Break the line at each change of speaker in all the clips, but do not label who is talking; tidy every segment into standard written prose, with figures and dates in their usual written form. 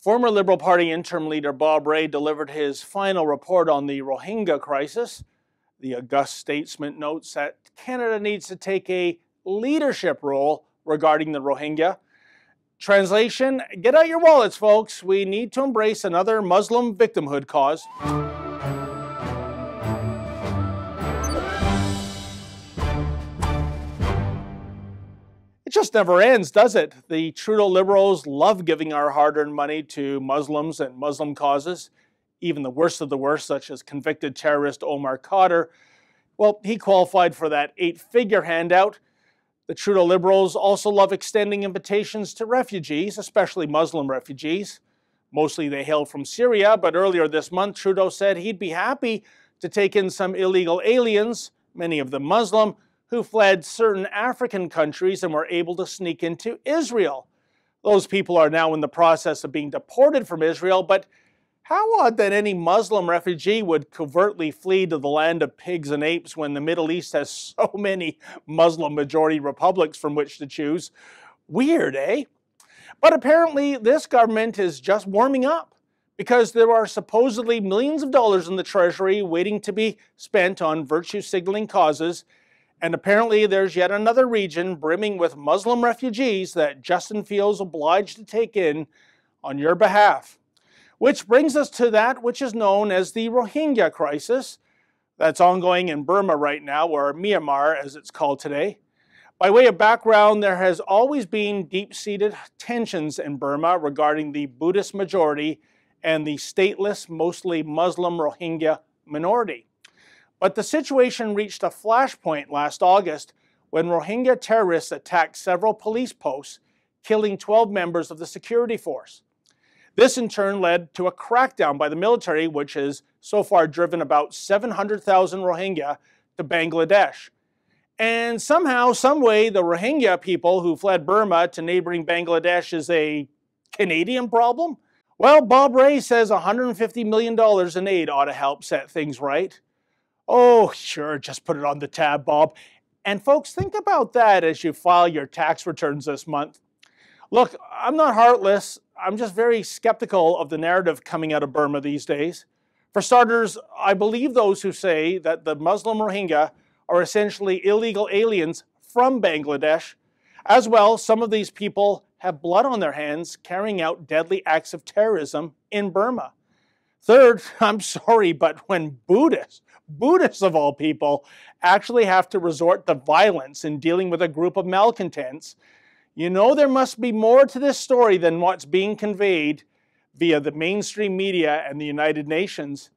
Former Liberal Party interim leader Bob Rae delivered his final report on the Rohingya crisis. The august statesman notes that Canada needs to take a leadership role regarding the Rohingya. Translation, get out your wallets, folks. We need to embrace another Muslim victimhood cause. It just never ends, does it? The Trudeau Liberals love giving our hard-earned money to Muslims and Muslim causes. Even the worst of the worst, such as convicted terrorist Omar Khadr, well, he qualified for that 8-figure handout. The Trudeau Liberals also love extending invitations to refugees, especially Muslim refugees. Mostly they hail from Syria, but earlier this month Trudeau said he'd be happy to take in some illegal aliens, many of them Muslim, who fled certain African countries and were able to sneak into Israel. Those people are now in the process of being deported from Israel, but how odd that any Muslim refugee would covertly flee to the land of pigs and apes when the Middle East has so many Muslim-majority republics from which to choose. Weird, eh? But apparently this government is just warming up, because there are supposedly millions of dollars in the Treasury waiting to be spent on virtue-signaling causes. And apparently there's yet another region brimming with Muslim refugees that Justin feels obliged to take in on your behalf. Which brings us to that which is known as the Rohingya crisis that's ongoing in Burma right now, or Myanmar as it's called today. By way of background, there has always been deep-seated tensions in Burma regarding the Buddhist majority and the stateless, mostly Muslim Rohingya minority. But the situation reached a flashpoint last August when Rohingya terrorists attacked several police posts, killing 12 members of the security force. This in turn led to a crackdown by the military, which has so far driven about 700,000 Rohingya to Bangladesh. And somehow, someway, the Rohingya people who fled Burma to neighboring Bangladesh is a Canadian problem? Well, Bob Rae says $150 million in aid ought to help set things right. Oh, sure, just put it on the tab, Bob. And folks, think about that as you file your tax returns this month. Look, I'm not heartless. I'm just very skeptical of the narrative coming out of Burma these days. For starters, I believe those who say that the Muslim Rohingya are essentially illegal aliens from Bangladesh. As well, some of these people have blood on their hands carrying out deadly acts of terrorism in Burma. Third, I'm sorry, but when Buddhists of all people actually have to resort to violence in dealing with a group of malcontents, you know there must be more to this story than what's being conveyed via the mainstream media and the United Nations.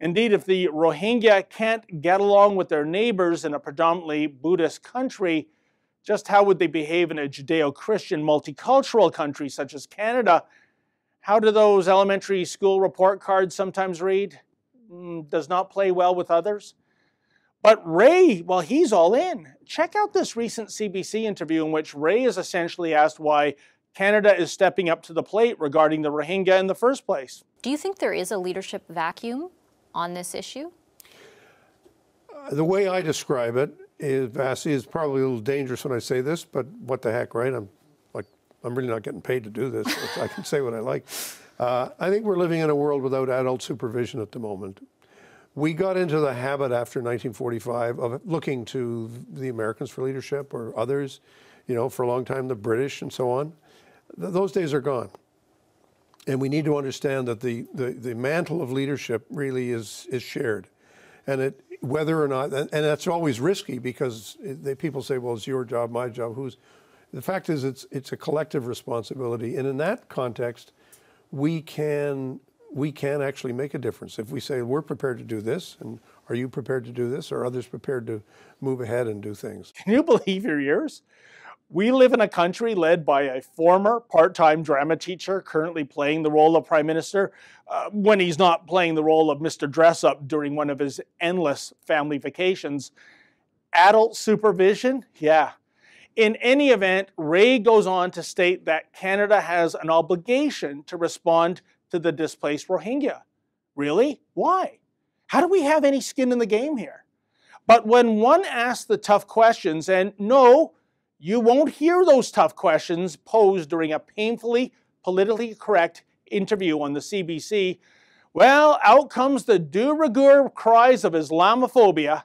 Indeed, if the Rohingya can't get along with their neighbors in a predominantly Buddhist country, just how would they behave in a Judeo-Christian multicultural country such as Canada? How do those elementary school report cards sometimes read? Does not play well with others. But Rae, well, he's all in. Check out this recent CBC interview in which Rae is essentially asked why Canada is stepping up to the plate regarding the Rohingya in the first place.
Do you think there is a leadership vacuum on this issue?
The way I describe it is, Vassy, is probably a little dangerous when I say this, but what the heck, right? I'm really not getting paid to do this. I can say what I like. I think we're living in a world without adult supervision at the moment. We got into the habit after 1945 of looking to the Americans for leadership or others, you know, for a long time, the British and so on. Those days are gone. And we need to understand that the mantle of leadership really is shared. And whether or not, and that's always risky because people say, well, it's your job, my job, the fact is it's a collective responsibility. And in that context, we can actually make a difference. If we say, we're prepared to do this, and are you prepared to do this? Are others prepared to move ahead and do things?
Can you believe your ears? We live in a country led by a former part-time drama teacher currently playing the role of Prime Minister when he's not playing the role of Mr. Dress-Up during one of his endless family vacations. Adult supervision? Yeah. In any event, Rae goes on to state that Canada has an obligation to respond to the displaced Rohingya. Really? Why? How do we have any skin in the game here? But when one asks the tough questions, and no, you won't hear those tough questions posed during a painfully politically correct interview on the CBC, well, out comes the de rigueur cries of Islamophobia.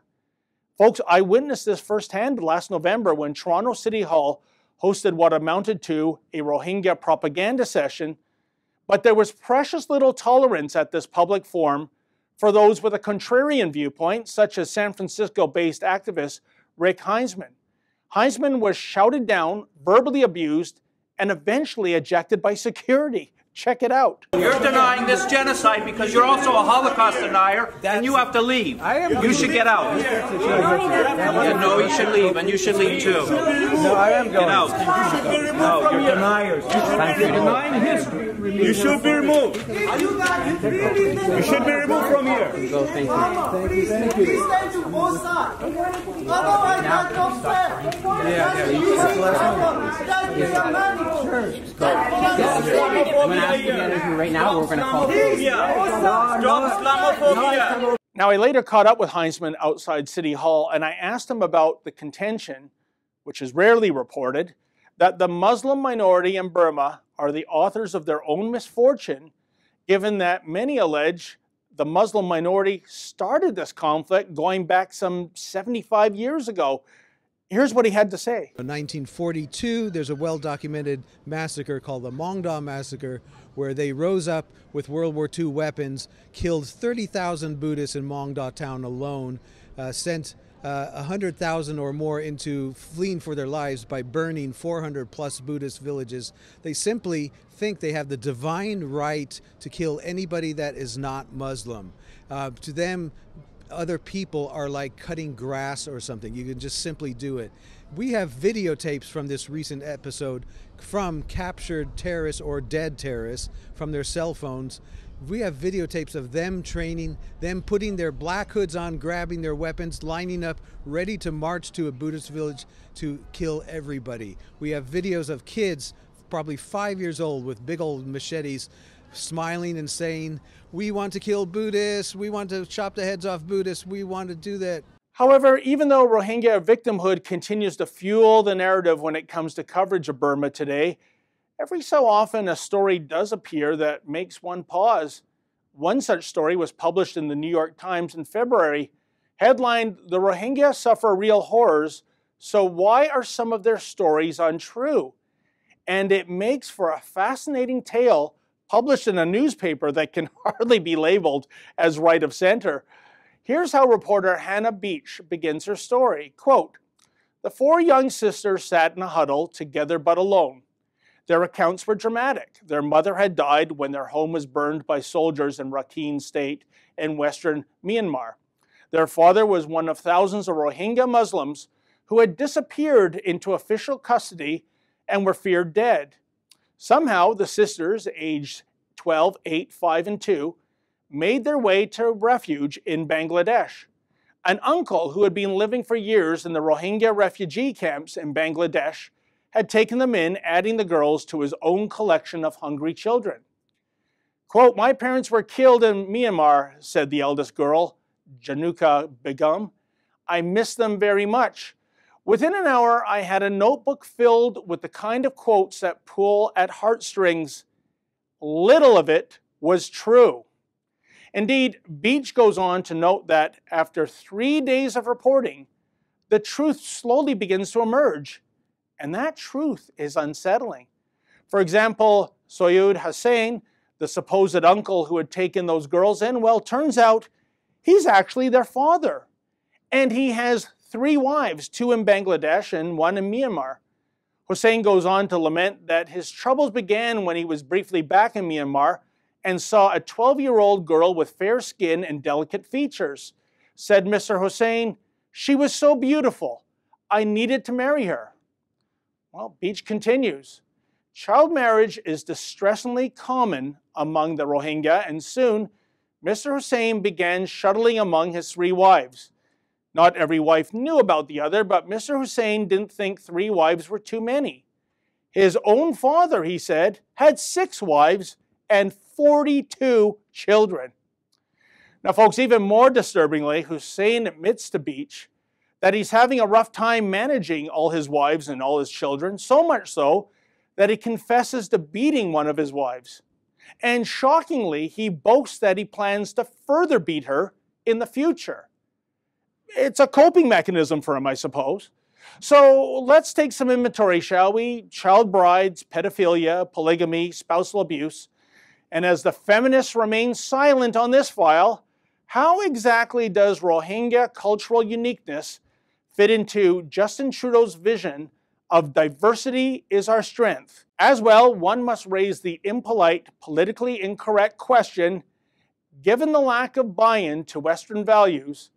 Folks, I witnessed this firsthand last November when Toronto City Hall hosted what amounted to a Rohingya propaganda session, but there was precious little tolerance at this public forum for those with a contrarian viewpoint, such as San Francisco-based activist Rick Heinzman. Heinzman was shouted down, verbally abused, and eventually ejected by security. Check it out.
You're denying this genocide because you're also a Holocaust denier, and you have to leave. You should get out. No, you should leave, and you should leave too.
No, I am going.
Get out.
No, you're deniers. You're denying history.
You should be removed. You should be removed from here.
Thank you. Thank you.
Thank you. Please stand to both sides. Otherwise, I don't stand.
I'm going to ask you the interview right now. We're going to call
Islamophobia.
Now, I later caught up with Heinzman outside City Hall, and I asked him about the contention, which is rarely reported, that the Muslim minority in Burma are the authors of their own misfortune, given that many allege the Muslim minority started this conflict going back some 75 years ago. Here's what he had to say.
In 1942, there's a well-documented massacre called the Mongda Massacre, where they rose up with World War II weapons, killed 30,000 Buddhists in Mongda town alone, sent 100,000 or more into fleeing for their lives by burning 400 plus Buddhist villages. They simply think they have the divine right to kill anybody that is not Muslim. To them, other people are like cutting grass or something. You can just simply do it. We have videotapes from this recent episode from captured terrorists or dead terrorists from their cell phones. We have videotapes of them training, them putting their black hoods on, grabbing their weapons, lining up, ready to march to a Buddhist village to kill everybody. We have videos of kids, probably 5 years old, with big old machetes, smiling and saying, "We want to kill Buddhists, we want to chop the heads off Buddhists, we want to do that."
However, even though Rohingya victimhood continues to fuel the narrative when it comes to coverage of Burma today, every so often a story does appear that makes one pause. One such story was published in the New York Times in February, headlined, "The Rohingya Suffer Real Horrors, So Why Are Some of Their Stories Untrue?" And it makes for a fascinating tale published in a newspaper that can hardly be labeled as right of center. Here's how reporter Hannah Beach begins her story. Quote, "The four young sisters sat in a huddle, together but alone. Their accounts were dramatic. Their mother had died when their home was burned by soldiers in Rakhine State in western Myanmar. Their father was one of thousands of Rohingya Muslims who had disappeared into official custody and were feared dead. Somehow, the sisters, aged 12, 8, 5, and 2, made their way to refuge in Bangladesh. An uncle who had been living for years in the Rohingya refugee camps in Bangladesh had taken them in, adding the girls to his own collection of hungry children. Quote, "My parents were killed in Myanmar," said the eldest girl, Januka Begum. "I miss them very much. Within an hour, I had a notebook filled with the kind of quotes that pull at heartstrings. Little of it was true." Indeed, Beach goes on to note that after 3 days of reporting, the truth slowly begins to emerge, and that truth is unsettling. For example, Soyud Hussain, the supposed uncle who had taken those girls in, well, turns out he's actually their father, and he has 3 wives, 2 in Bangladesh and 1 in Myanmar. Hussain goes on to lament that his troubles began when he was briefly back in Myanmar and saw a 12-year-old girl with fair skin and delicate features. Said Mr. Hussain, "She was so beautiful. I needed to marry her." Well, Beach continues, "Child marriage is distressingly common among the Rohingya, and soon Mr. Hussain began shuttling among his 3 wives. Not every wife knew about the other, but Mr. Hussain didn't think 3 wives were too many. His own father, he said, had 6 wives and 42 children." Now, folks, even more disturbingly, Hussain admits to Beach that he's having a rough time managing all his wives and all his children, so much so that he confesses to beating one of his wives. And shockingly, he boasts that he plans to further beat her in the future. It's a coping mechanism for him, I suppose. So let's take some inventory, shall we? Child brides, pedophilia, polygamy, spousal abuse. And as the feminists remain silent on this file, how exactly does Rohingya cultural uniqueness fit into Justin Trudeau's vision of diversity is our strength? As well, one must raise the impolite, politically incorrect question, given the lack of buy-in to Western values,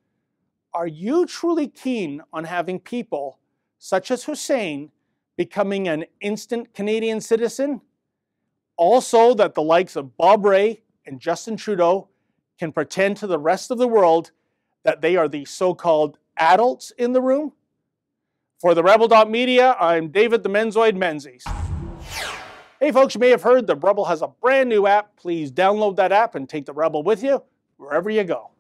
are you truly keen on having people, such as Hussein, becoming an instant Canadian citizen? Also, that the likes of Bob Rae and Justin Trudeau can pretend to the rest of the world that they are the so-called adults in the room? For the Rebel.media, I'm David the Menzoid Menzies. Hey folks, you may have heard the Rebel has a brand new app. Please download that app and take the Rebel with you wherever you go.